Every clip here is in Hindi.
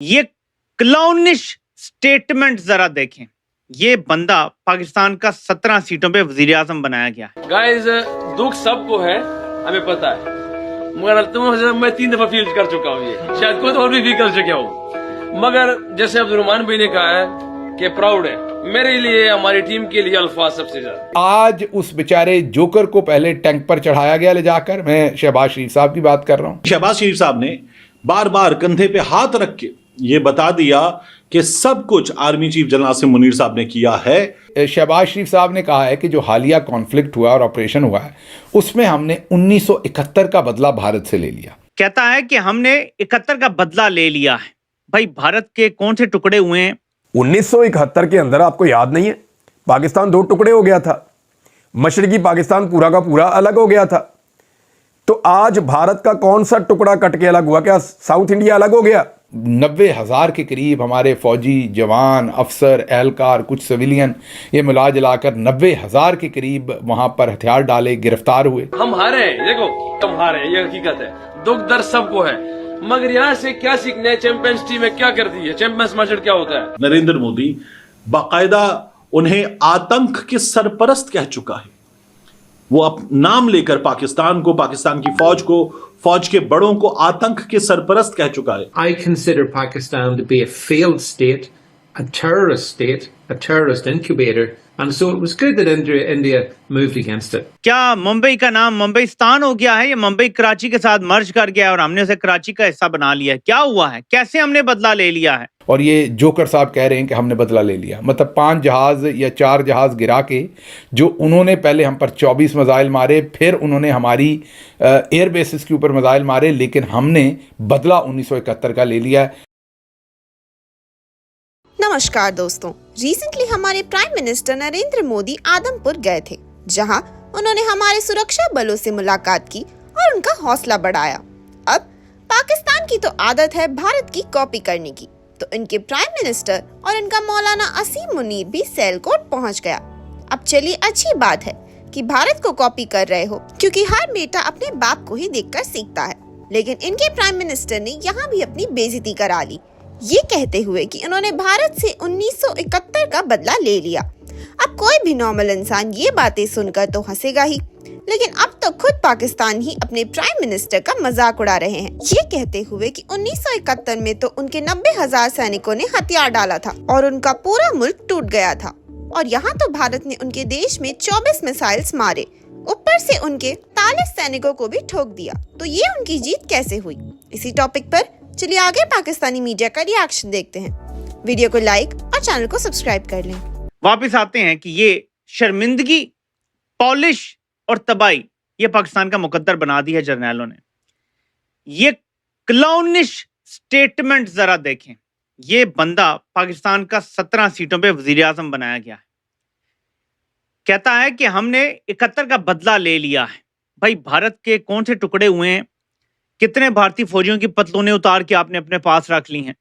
ये क्लाउनिश स्टेटमेंट जरा देखें। ये बंदा पाकिस्तान का 17 सीटों पे वजीर आजम बनाया गया है। गाइस, दुख सबको है, हमें पता है, मगर मैं 3 दफा फील कर चुका हूँ, ये शायद खुद और भी फील कर चुका हूँ। मगर जैसे अब्दुर्रहमान भाई ने कहा है कि प्राउड है, मेरे लिए, हमारी टीम के लिए अल्फाज सबसे ज्यादा। आज उस बेचारे जोकर को पहले टैंक पर चढ़ाया गया ले जाकर, मैं शहबाज शरीफ साहब की बात कर रहा हूँ। शहबाज शरीफ साहब ने बार बार कंधे पे हाथ रख के ये बता दिया कि सब कुछ army chief general Asim Munir साहब ने किया है। शहबाज शरीफ साहब ने कहा है कि जो हालिया कॉन्फ्लिक्ट हुआ और ऑपरेशन हुआ है उसमें हमने 1971 का बदला भारत से ले लिया। कहता है कि हमने 71 का बदला ले लिया है। भाई, भारत के कौन से टुकड़े हुए हैं? 1971 के अंदर आपको याद नहीं है, पाकिस्तान 2 टुकड़े हो गया था, मशरकी पाकिस्तान पूरा का पूरा अलग हो गया था। तो आज भारत का कौन सा टुकड़ा कट के अलग हुआ? क्या साउथ इंडिया अलग हो गया? 90,000 के करीब हमारे फौजी जवान, अफसर, एहलकार, कुछ सिविलियन, ये मिला जुलाकर 90,000 के करीब वहां पर हथियार डाले, गिरफ्तार हुए। हम हारे हैं, देखो हम हारे हैं, ये हकीकत है, दुख दर्द सबको है, मगर यहाँ से क्या सीखना है? चैंपियंस टीम में क्या कर दी है? चैंपियंस मास्टर क्या होता है? नरेंद्र मोदी बाकायदा उन्हें आतंक के सरपरस्त कह चुका है। वो नाम लेकर पाकिस्तान को, पाकिस्तान की फौज को, फौज के बड़ों को आतंक के सरपरस्त कह चुका है। I consider Pakistan to be a failed state, a terrorist incubator, and so it was good that India moved against it. क्या मुंबई का नाम मुंबईस्तान हो गया है? ये मुंबई कराची के साथ मर्ज कर गया और हमने उसे कराची का हिस्सा बना लिया है। क्या हुआ है? कैसे हमने बदला ले लिया है? और ये जोकर साहब कह रहे हैं कि हमने बदला ले लिया, मतलब 5 जहाज या 4 जहाज गिरा के, जो उन्होंने पहले हम पर 24 मिसाइल मारे, फिर उन्होंने हमारी एयर बेसिस के ऊपर मिसाइल मारे, लेकिन हमने बदला 1971 का ले लिया है। नमस्कार दोस्तों, रिसेंटली हमारे प्राइम मिनिस्टर नरेंद्र मोदी आदमपुर गए थे, जहां उन्होंने हमारे सुरक्षा बलों से मुलाकात की और उनका हौसला बढ़ाया। अब पाकिस्तान की तो आदत है भारत की कॉपी करने की, तो इनके प्राइम मिनिस्टर और इनका मौलाना असीम मुनीर भी सियालकोट पहुंच गया। अब चलिए, अच्छी बात है कि भारत को कॉपी कर रहे हो, क्योंकि हर बेटा अपने बाप को ही देखकर सीखता है। लेकिन इनके प्राइम मिनिस्टर ने यहाँ भी अपनी बेइज्जती करा ली, ये कहते हुए कि उन्होंने भारत से 1971 का बदला ले लिया। अब कोई भी नॉर्मल इंसान ये बातें सुनकर तो हंसेगा ही, लेकिन अब तो खुद पाकिस्तान ही अपने प्राइम मिनिस्टर का मजाक उड़ा रहे हैं, ये कहते हुए कि 1971 में तो उनके 90,000 सैनिकों ने हथियार डाला था और उनका पूरा मुल्क टूट गया था, और यहाँ तो भारत ने उनके देश में 24 मिसाइल्स मारे, ऊपर से उनके 43 सैनिकों को भी ठोक दिया। तो ये उनकी जीत कैसे हुई? इसी टॉपिक पर चलिए आगे पाकिस्तानी मीडिया का रिएक्शन देखते हैं। वीडियो को लाइक और चैनल को सब्सक्राइब कर लें। वापस आते हैं कि ये शर्मिंदगी, पॉलिश और तबाही ये पाकिस्तान का मुकद्दर बना दी है जर्नैलों ने। ये क्लाउनिश स्टेटमेंट जरा देखें। ये बंदा पाकिस्तान का 17 सीटों पे वजीर आजम बनाया गया है। कहता है कि हमने 71 का बदला ले लिया है। भाई, भारत के कौन से टुकड़े हुए हैं? कितने भारतीय फौजियों की पतलूनें उतार के आपने अपने पास रख ली हैं?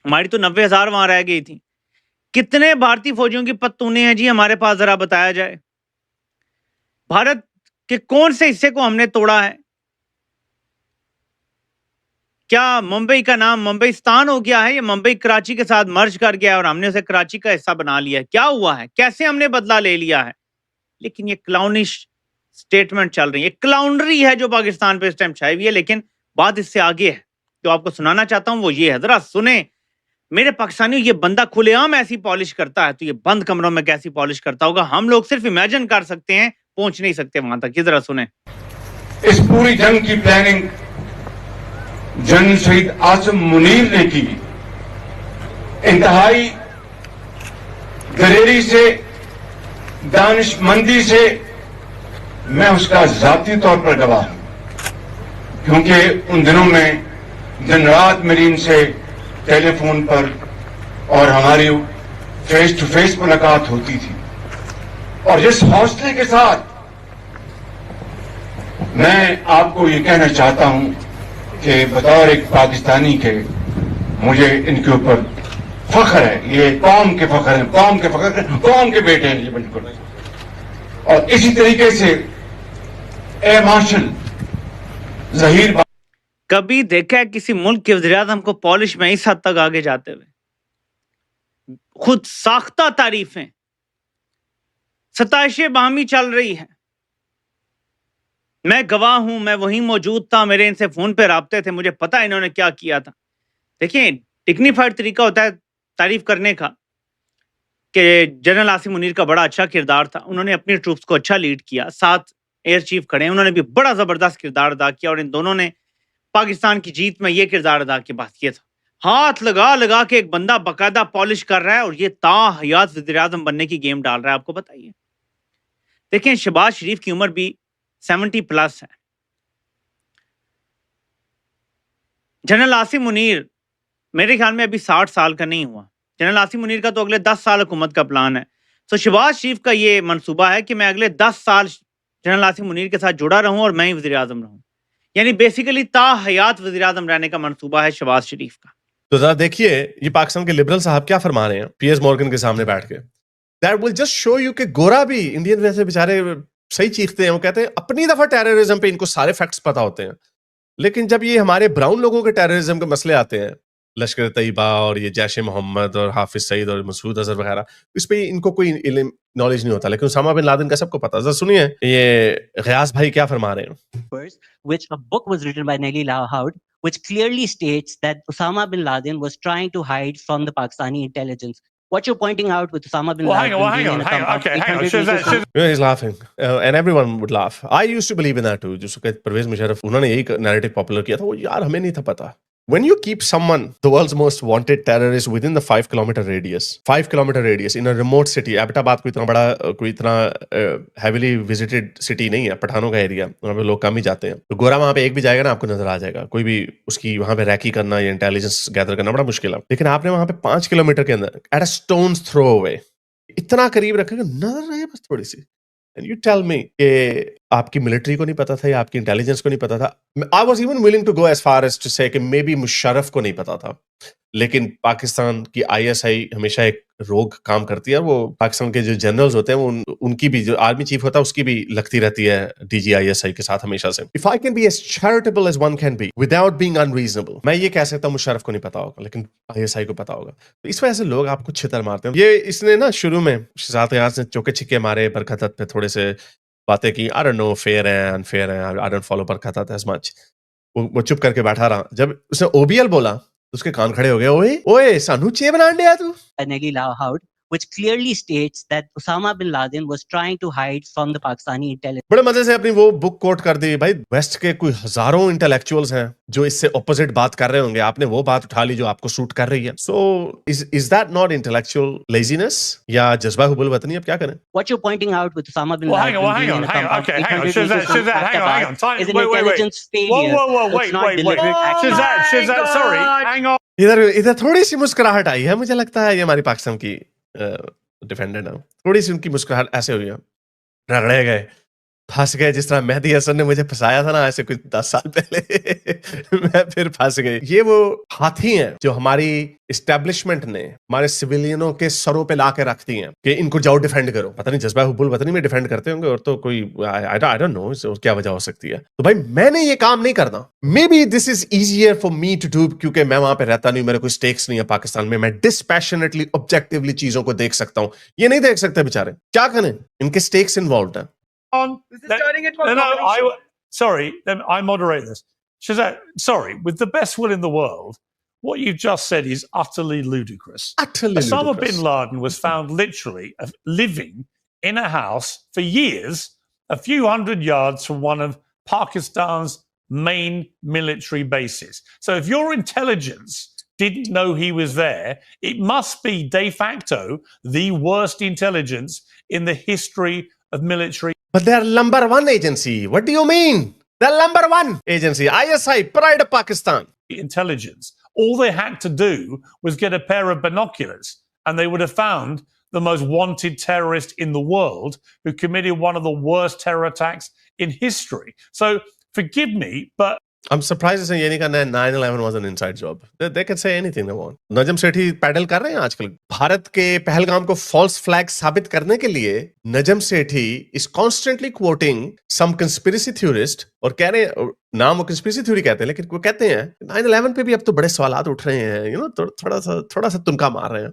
हमारी तो 90,000 वहां रह गई थी। कितने भारतीय फौजियों की पतलूनें हैं जी हमारे पास? जरा बताया जाए। भारत के कौन से हिस्से को हमने तोड़ा है? क्या मुंबई का नाम मुंबईस्तान हो गया है? ये मुंबई कराची के साथ मर्ज कर गया और हमने उसे कराची का हिस्सा बना लिया है। क्या हुआ है? कैसे हमने बदला ले लिया है? लेकिन ये क्लाउनिश स्टेटमेंट चल रही है, क्लाउनरी है जो पाकिस्तान पे इस टाइम छाई हुई है। लेकिन बात इससे आगे है, जो आपको सुनाना चाहता हूं वो ये है, जरा सुने मेरे पाकिस्तानियों। ये बंदा खुलेआम ऐसी पॉलिश करता है तो ये बंद कमरों में कैसी पॉलिश करता होगा? हम लोग सिर्फ इमेजिन कर सकते हैं, पहुंच नहीं सकते वहां तक। ये जरा सुने। इस पूरी जंग की प्लानिंग जनरल शहीद आसिम मुनीर ने की। इंतहाई दलेरी से, दानिशमंदी से मैं उसका जाती तौर पर गवाह हूं, क्योंकि उन दिनों में दिन रात मेरी इनसे टेलीफोन पर और हमारी फेस टू फेस मुलाकात होती थी। और जिस हौसले के साथ मैं आपको ये कहना चाहता हूं कि बतौर एक पाकिस्तानी के मुझे इनके ऊपर फख्र है। ये कौम के फख्र है, कौम के बेटे हैं ये बिल्कुल। और इसी तरीके से ए मार्शल जहीर कभी देखा है किसी मुल्क के वज़ीर-ए-आज़म को पॉलिश में इस हद तक आगे जाते हुए? खुद साख्ता तारीफें, सताइशें बाहमी चल रही हैं। मैं गवाह हूं, मैं वहीं मौजूद था, मेरे इनसे फोन पे राब्ते थे, मुझे पता है इन्होंने क्या किया था। देखिए, डिग्निफाइड तरीका होता है तारीफ करने का कि जनरल आसिम मुनीर का बड़ा अच्छा किरदार था, उन्होंने अपनी ट्रूप्स को अच्छा लीड किया, साथ एयर चीफ खड़े हैं, उन्होंने भी बड़ा जबरदस्त किरदार अदा किया और इन दोनों ने पाकिस्तान की जीत में ये किरदार अदा के बात किया था। हाथ लगा लगा के एक बंदा बकायदा पॉलिश कर रहा है और ये ताहयात वज़ीर-ए-आज़म बनने की गेम डाल रहा है, आपको बताइए। देखिए, शहबाज शरीफ की उम्र भी 70 प्लस है। जनरल आसिम मुनीर मेरे ख्याल में अभी 60 साल का नहीं हुआ। जनरल आसिम मुनीर का तो अगले 10 साल हुकूमत का प्लान है। तो शहबाज शरीफ का ये मंसूबा है कि मैं अगले 10 साल जनरल आसिम मुनीर के साथ जुड़ा रहूं और मैं ही वज़ीर-ए-आज़म रहूं। यानी बेसिकली ताहयात वज़ीर-ए-आज़म रहने का मंसूबा है शहबाज शरीफ का। तो जरा देखिए ये पाकिस्तान के लिबरल साहब क्या फरमा रहे हैं पीएस मॉर्गन के सामने बैठ के। That will just show you कि गोरा भी इंडियन वैसे बेचारे सही चीखते हैं, वो कहते हैं अपनी दफा टेररिज्म पे इनको सारे फैक्ट्स पता होते हैं, लेकिन जब ये हमारे ब्राउन लोगों के टेररिज्म के मसले आते हैं, लश्कर तैयबा और ये जैश मोहम्मद और हाफिज सईद और मसूद अजहर वगैरह, इस पे इनको कोई नॉलेज नहीं होता, लेकिन उसामा बिन लादेन का सबको पता। जरा सुनिए ये गयास भाई क्या फरमा रहे हैं। which a book was written by Nellie Lahoud, which clearly states that Osama bin Laden was trying to hide from the Pakistani intelligence. What you're pointing out with Osama bin Laden being in a compound 800 meters from Yeah, he's laughing, and everyone would laugh. I used to believe in that too. जिसको कहते परवेज मुशर्रफ, उन्होंने यही नैरेटिव पॉपुलर किया था, वो यार हमें नहीं था पता। When you keep someone, the world's most wanted terrorist, within the 5-kilometer radius in a remote city, Abbottabad कोई इतना बड़ा, कोई इतना heavily visited city नहीं है, पठानों का एरिया, वहाँ पे लोग कम ही जाते हैं। तो गोरा वहाँ पे एक भी जाएगा ना, आपको नजर आ जाएगा, कोई भी उसकी वहाँ पे रैकी करना या इंटेलिजेंस गैदर करना बड़ा मुश्किल है। लेकिन आपने वहाँ पे 5 किलोमीटर के अंदर, at a stone's throw away, इतना करीब रखेगा, नजर रहे बस थोड़ी सी। And you tell me कि आपकी मिलिट्री को नहीं पता था या आपकी इंटेलिजेंस को नहीं पता था। I was even willing to go as far as to say कि मे बी मुशर्रफ को नहीं पता था, लेकिन पाकिस्तान की ISI हमेशा एक रोग काम करती है। वो पाकिस्तान के जो जनरल्स होते हैं, वो उनकी भी, जो आर्मी चीफ होता है उसकी भी लगती रहती है DGISI के साथ हमेशा से। If I can be as charitable as one can be without being unreasonable, मैं ये कह सकता हूँ मुशर्रफ को नहीं पता होगा, लेकिन ISI को पता होगा। तो इस वजह से लोग आपको छितर मारते हैं। ये इसने ना शुरू में शहजाद गयास ने चौके छिक्के मारे, बरकत पे थोड़े से बातें की, I don't know फेयर है अनफेयर है, I don't follow बरकत as much। वो चुप करके बैठा रहा। जब उसने OBL बोला उसके कान खड़े हो गए, ओए ओए सानू चे बनान दिया तू। Nellie Lahoud, which clearly states that Osama bin Laden was trying to hide from the Pakistani intelligence. बड़े मजे से अपनी वो बुक कोट कर दी। भाई वेस्ट के कोई हजारों इंटेलेक्चुअल्स हैं जो इससे ऑपोजिट बात कर रहे होंगे, आपने वो बात उठा ली जो आपको सूट कर रही है। So is that not intellectual laziness या जज्बा हुबुल वतनी? अब क्या करें? What you're pointing out with Osama bin Laden being in a compound 800 meters from Abbottabad is an intelligence failure. It's not deliberate action. Shahzad, sorry, hang on. इधर थोड़ी सी मुस्कुराहट आई है, मुझे लगता है ये हमारी पाकिस्तान की डिफेंडेंट है, थोड़ी सी उनकी मुस्कुराहट ऐसे हुई है, रगड़े गए, फंस गए, जिस तरह मेहदी हसन ने मुझे फंसाया था ना ऐसे कुछ 10 साल पहले मैं फिर फंस गई। ये वो हाथी हैं जो हमारी इस्टेब्लिशमेंट ने हमारे सिविलियनों के सरों पे ला के रख दी हैं कि इनको जाओ डिफेंड करो। पता नहीं जज्बा हुब्बुल वतनी में डिफेंड करते होंगे, और तो कोई आई डोंट नो क्या वजह हो सकती है। तो भाई मैंने ये काम नहीं करना, maybe this is easier for me to do, क्योंकि मैं वहां पे रहता नहीं, मेरे कोई स्टेक्स नहीं है पाकिस्तान में, मैं डिस्पैशनेटली ऑब्जेक्टिवली चीजों को देख सकता हूं। ये नहीं देख सकते बेचारे, क्या करें, इनके स्टेक्स इन्वॉल्व है। This is turning into a competition. Sorry, I moderate this. Shahzad, sorry, with the best will in the world, what you've just said is utterly ludicrous. Utterly Osama ludicrous. bin Laden was found literally living in a house for years, a few hundred yards from one of Pakistan's main military bases. So if your intelligence didn't know he was there, it must be de facto the worst intelligence in the history of military. But they are number one agency. What do you mean? They're number one agency. ISI, pride of Pakistan. Intelligence. All they had to do was get a pair of binoculars, and they would have found the most wanted terrorist in the world who committed one of the worst terror attacks in history. So forgive me, but I'm surprised से ये नहीं करना है 9/11 was an inside job. They can say anything they want. Najam Sethi peddle कर रहे हैं आजकल भारत के पहलगाम को फॉल्स फ्लैग साबित करने के लिए. Najam Sethi is constantly quoting some conspiracy theorist और कह रहे हैं, नाम वो conspiracy theory कहते हैं, लेकिन वो कहते हैं 9/11 पे भी अब तो बड़े सवालात उठ रहे हैं, थोड़ा सा तुनका मार रहे हैं.